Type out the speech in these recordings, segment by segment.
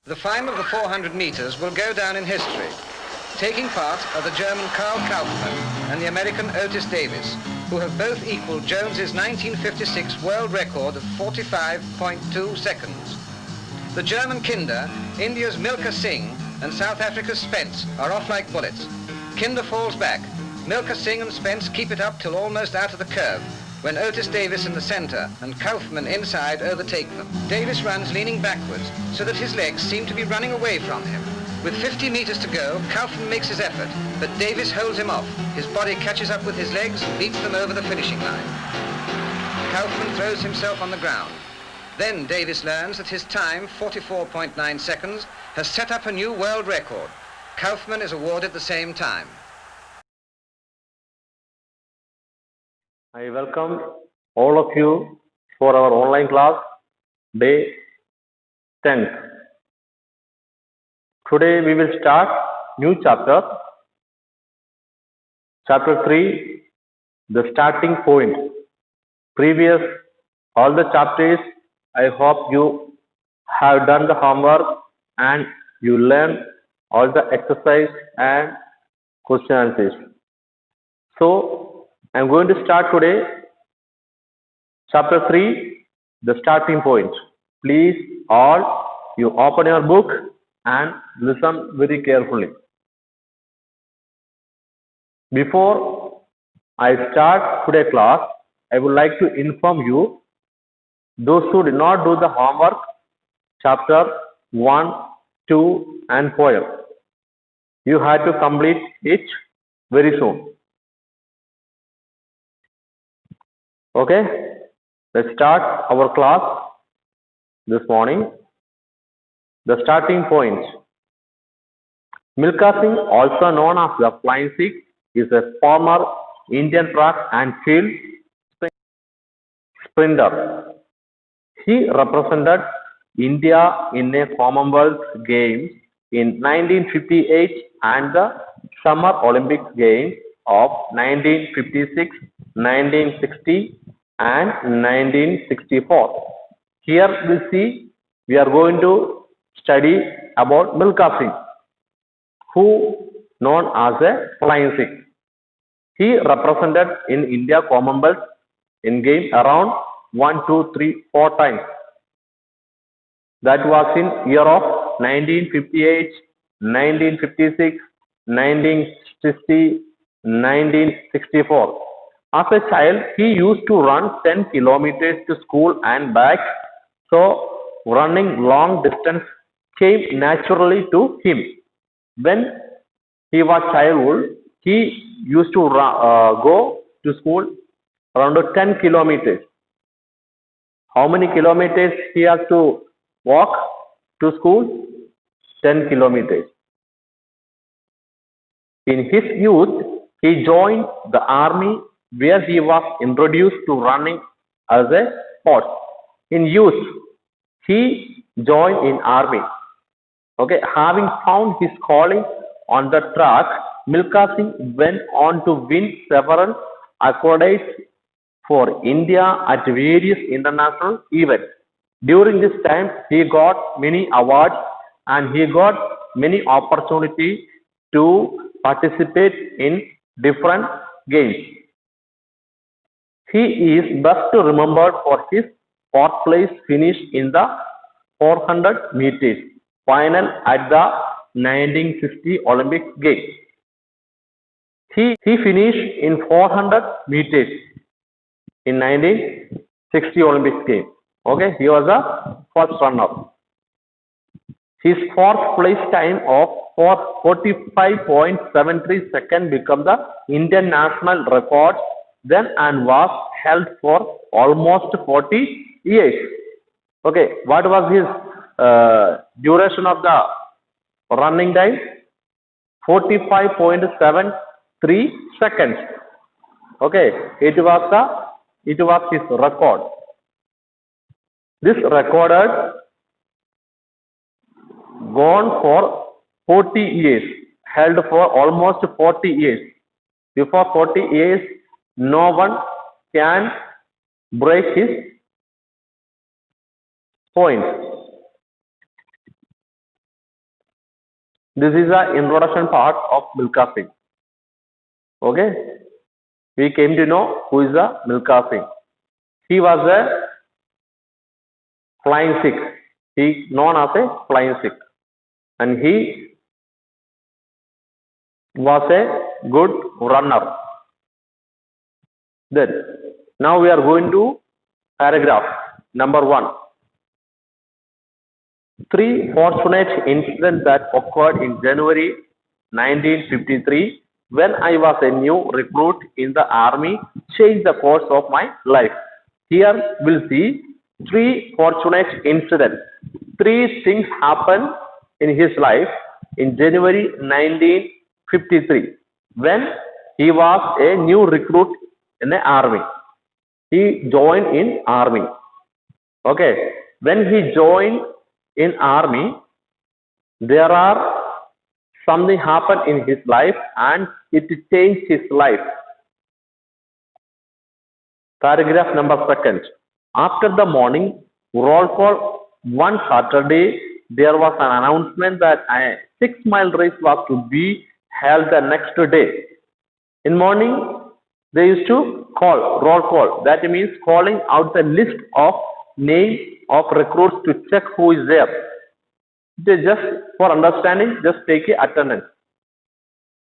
The final of the 400 meters will go down in history. Taking part are the German Karl Kaufmann and the American Otis Davis, who have both equaled Jones's 1956 world record of 45.2 seconds. The German Kinder, India's Milkha Singh, and South Africa's Spence are off like bullets. Kinder falls back. Milkha Singh and Spence keep it up till almost out of the curve, when Otis Davis in the center and Kaufmann inside overtake them. Davis runs leaning backwards so that his legs seem to be running away from him. With 50 meters to go, Kaufmann makes his effort, but Davis holds him off. His body catches up with his legs and beats them over the finishing line. Kaufmann throws himself on the ground. Then Davis learns that his time, 44.9 seconds, has set up a new world record. Kaufmann is awarded the same time. I welcome all of you for our online class, day 10th. Today we will start new chapter, chapter 3, the starting point. Previous, all the chapters, I hope you have done the homework and you learn all the exercise and question answers. So, I am going to start today chapter 3, the starting point. Please all you open your book and listen very carefully. Before I start today's class, I would like to inform you, those who did not do the homework, chapter 1, 2 and 4, you had to complete it very soon. Okay, let's start our class this morning. The starting point. Milkha Singh, also known as the Flying Sikh, is a former Indian track and field sprinter. He represented India in a Commonwealth Games in 1958 and the Summer Olympic Games of 1956, 1960 and 1964. Here we are going to study about Milkha Singh, who known as a Flying Sikh. He represented in India Commonwealth in game around 1, 2, 3, 4 times. That was in year of 1958, 1956, 1960, 1964. As a child, he used to run 10 kilometers to school and back, so running long distance came naturally to him. When he was childhood, he used to go to school around 10 kilometers. How many kilometers he has to walk to school? 10 kilometers. In his youth, he joined the army where he was introduced to running as a sport. In youth, he joined in army. Okay, having found his calling on the track, Milkha Singh went on to win several accolades for India at various international events. During this time, he got many awards and he got many opportunities to participate in different games. He is best remembered for his fourth place finish in the 400 meters final at the 1960 Olympic Games. He finished in 400 meters in 1960 Olympic Games. Okay, he was a first runner. His fourth place time of 45.73 seconds became the Indian national record then and was held for almost 40 years. Okay, what was his duration of the running time? 45.73 seconds. Okay, it was his record. This recorded gone for 40 years, held for almost 40 years. Before 40 years, no one can break his point. This is the introduction part of Milkha Singh. Okay, we came to know who is the Milkha Singh. He was a flying Sikh. He known as a flying Sikh, and he was a good runner. Then, now we are going to paragraph number 1. 3 fortunate incidents that occurred in January 1953 when I was a new recruit in the army changed the course of my life. Here we'll see 3 fortunate incidents. 3 things happened in his life in January 1953 when he was a new recruit in the army. He joined in army. Okay, when he joined in army, there are something happened in his life and it changed his life. Paragraph number 2. After the morning roll call one Saturday, there was an announcement that a 6-mile race was to be held the next day. In morning, they used to call roll call. That means calling out the list of name of recruits to check who is there. They just for understanding, just take a attendance.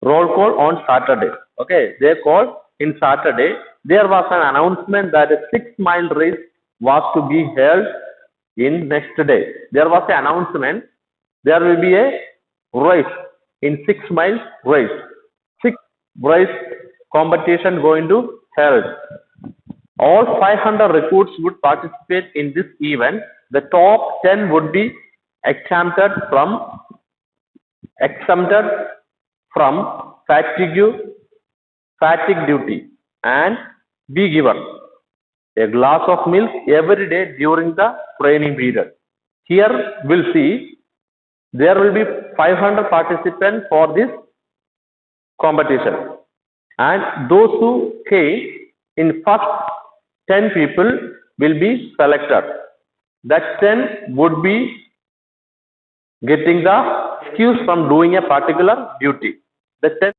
Roll call on Saturday. Okay, they called in Saturday. There was an announcement that a 6-mile race was to be held in next day. There was an announcement. There will be a race in 6-mile race. 6 race competition going to held. All 500 recruits would participate in this event. The top 10 would be exempted from fatigue duty and be given a glass of milk every day during the training period. Here we'll see there will be 500 participants for this competition, and those who came in first 10 people will be selected. That 10 would be getting the excuse from doing a particular duty. The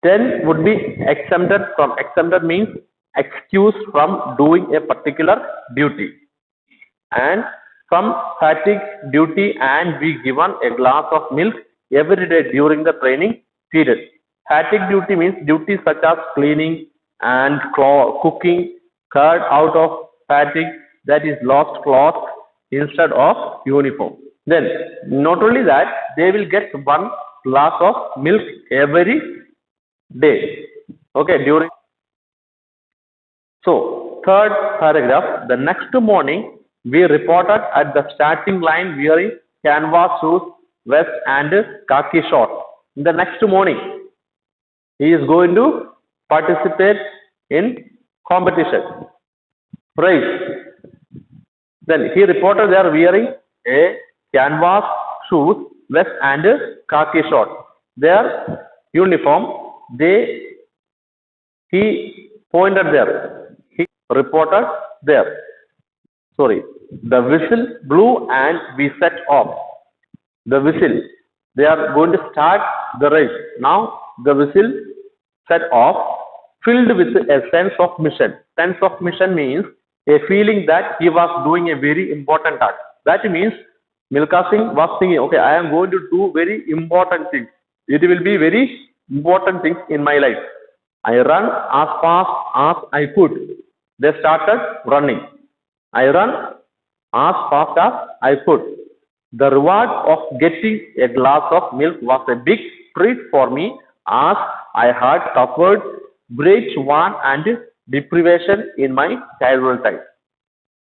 10 would be exempted from, exempted means excused from doing a particular duty and from fatigue duty and be given a glass of milk every day during the training period. Fatigue duty means duties such as cleaning and cooking, cut out of fatigue, that is lost cloth instead of uniform. Then not only that, they will get 1 glass of milk every day. Okay, during. So third paragraph, the next morning we reported at the starting line wearing canvas shoes, vest and khaki shorts. In the next morning, he is going to participate in competition, race. Then he reported they are wearing a canvas shoes, vest and khaki shorts. Their uniform, he pointed there. He reported there. Sorry, the whistle blew and we set off. The whistle, they are going to start the race. Now the whistle set off, filled with a sense of mission. Sense of mission means a feeling that he was doing a very important task. That means Milkha Singh was thinking, okay, I am going to do very important things. It will be very important things in my life. I run as fast as I could. They started running. I run as fast as I could. The reward of getting a glass of milk was a big treat for me as I had suffered great want and deprivation in my childhood time.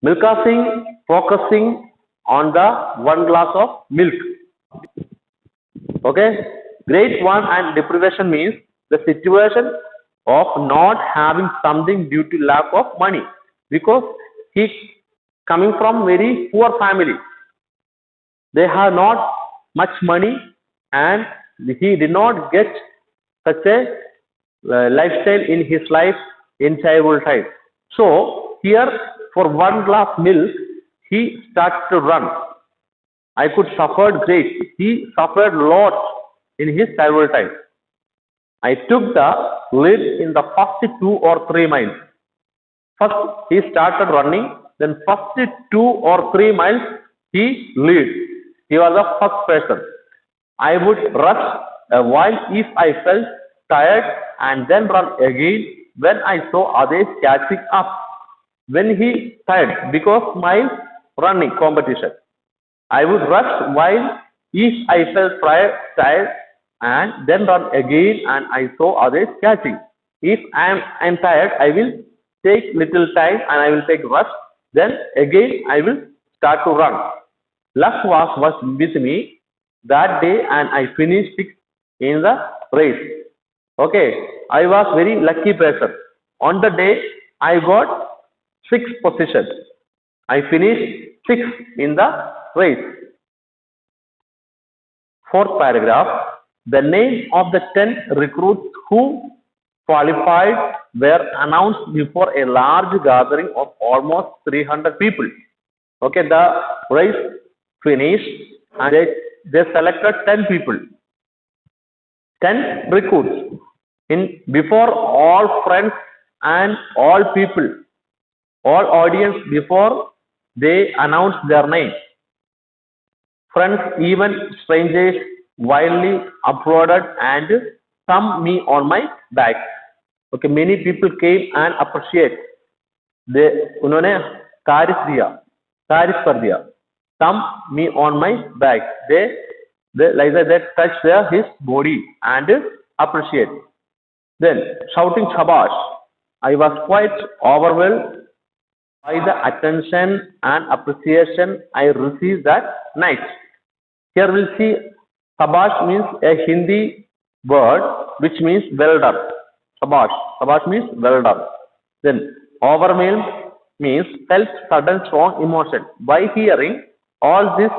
Milkha Singh focusing on the 1 glass of milk. Okay, great want and deprivation means the situation of not having something due to lack of money, because he coming from very poor family. They have not much money and he did not get such a lifestyle in his life in childhood time. So here for 1 glass milk he starts to run. I could suffered great. He suffered lots in his childhood time. I took the lead in the first 2 or 3 miles. First, he started running. Then first 2 or 3 miles, he lead. He was the first person. I would rush a while if I felt tired and then run again when I saw others catching up. When he tired because my running competition, I would rush while if I felt tired and then run again and I saw others catching. If I'm tired, I will take little time and I will take rest. Then again I will start to run. Luck was with me that day and I finished sixth in the race. Okay, I was very lucky person. On the day I got sixth position. I finished sixth in the race. Fourth paragraph. The name of the 10 recruits who qualified were announced before a large gathering of almost 300 people. Okay, the race finished and they selected 10 people, 10 recruits in before all friends and all people, all audience before they announced their name. Friends, even strangers wildly applauded and thumped me on my back. Okay, many people came and appreciate. They उन्होंने तारीफ कर दिया. Thump me on my back. They like that they touch his body and appreciate. Then shouting shabash. I was quite overwhelmed by the attention and appreciation I received that night. Here we'll see shabash means a Hindi word which means well done. Shabash. Shabash means well done. Then overwhelmed means felt sudden strong emotion. By hearing all this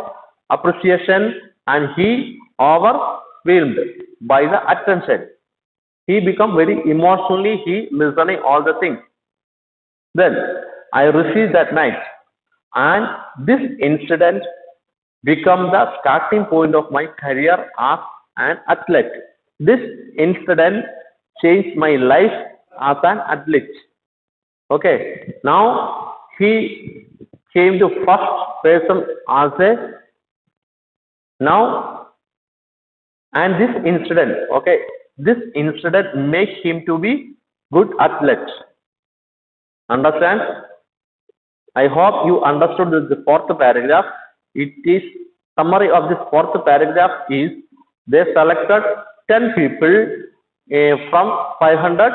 appreciation and he overwhelmed by the attention. He become very emotionally, he listening all the things. Then I received that night and this incident become the starting point of my career as an athlete. This incident changed my life as an athlete. Okay, now he came to first person as a now and this incident, okay, this incident makes him to be good athlete. Understand? I hope you understood the fourth paragraph. It is summary of this fourth paragraph is they selected 10 people from 500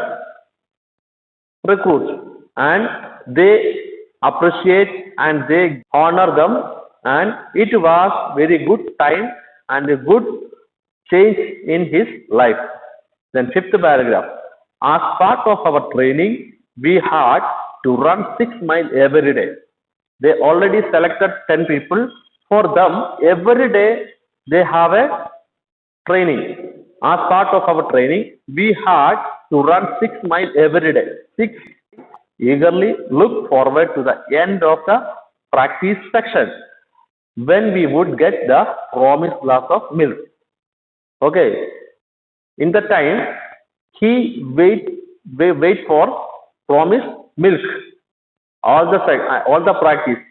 recruits and they appreciate and they honor them and it was very good time and a good change in his life. Then fifth paragraph. As part of our training, we had to run 6 miles every day. They already selected 10 people. For them, every day they have a training. As part of our training, we had to run 6 miles every day. 6 eagerly look forward to the end of the practice section when we would get the promised glass of milk. Okay, in the time he wait for promised milk. All the practice.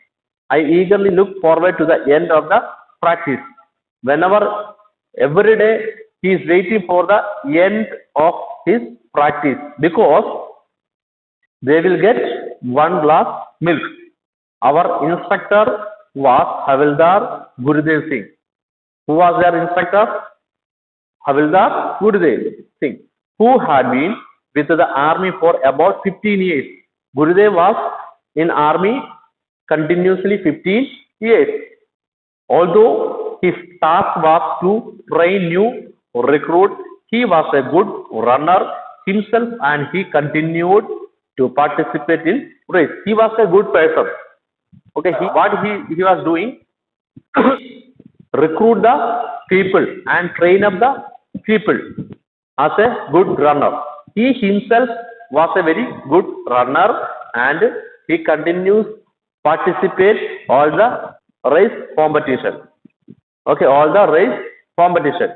I eagerly look forward to the end of the practice. Whenever every day he is waiting for the end of his practice because they will get 1 glass milk. Our instructor was Havildar Gurudev Singh. Who was their instructor? Havildar Gurudev Singh, who had been with the army for about 15 years. Gurudev was in army continuously 15 years. Although his task was to train new recruits, he was a good runner himself and he continued to participate in race. He was a good person. Okay, what he was doing, recruit the people and train up the people as a good runner. He himself was a very good runner and he continues participate all the race competition. Okay, all the race competition.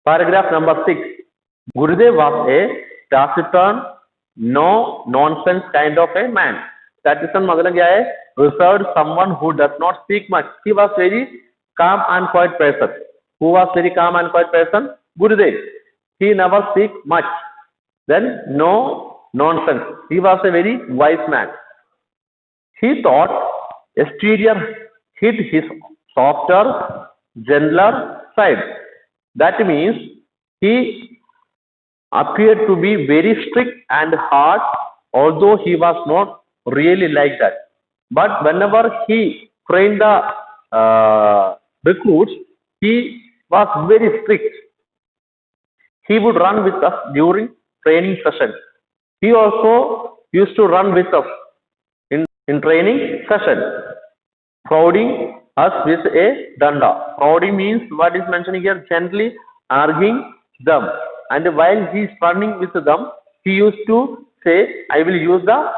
Paragraph number 6. Gurudev was a taciturn, no nonsense kind of a man. Taciturn मतलब क्या है? Reserved, someone who does not speak much. He was very calm and quiet person. Who was very calm and quiet person? Gurudev. He never speak much. Then no nonsense. He was a very wise man. He thought exterior hid his softer, gentler side. That means he appeared to be very strict and hard, although he was not really like that. But whenever he trained the recruits, he was very strict. He would run with us during training session. He also used to run with us in training session, prodding us with a danda. Prodding means what is mentioned here, gently arguing them. And while he is running with them, he used to say, I will use the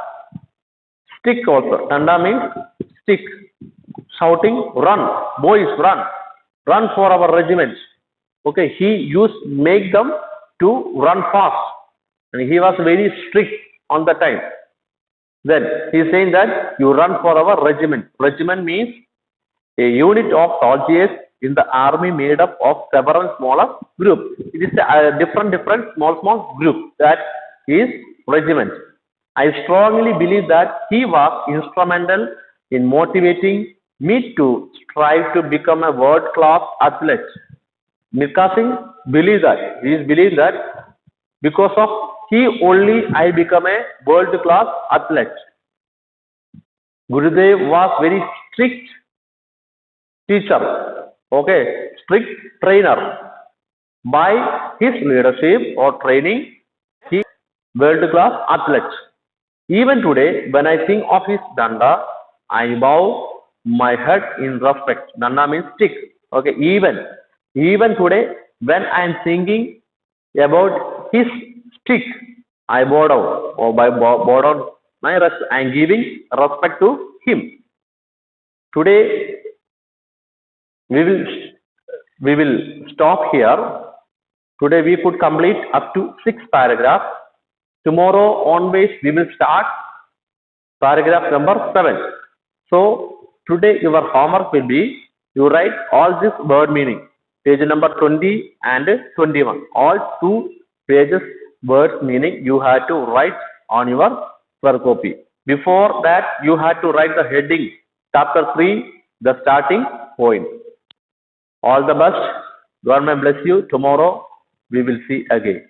stick also. Danda means stick. Shouting, run, boys, run for our regiment. Okay, he used make them to run fast. And he was very strict on the time. Then he is saying that you run for our regiment. Regiment means a unit of soldiers in the army made up of several smaller groups. It is a different small group that is regiment. I strongly believe that he was instrumental in motivating me to strive to become a world-class athlete. Milkha Singh believes that, he is believing that because of he only I become a world-class athlete. Gurudev was very strict teacher, okay, strict trainer. By his leadership or training, he world-class athlete. Even today, when I think of his danda, I bow my head in respect. Danda means stick. Okay, even today, when I am thinking about his stick, I bow down or bow down my respect. I am giving respect to him. Today, we will stop here. Today we could complete up to 6 paragraphs. Tomorrow onwards we will start paragraph number 7. So today your homework will be you write all this word meaning, page number 20 and 21. All 2 pages words meaning you have to write on your square copy. Before that you have to write the heading, chapter 3, the starting point. All the best. God may bless you. Tomorrow we will see again.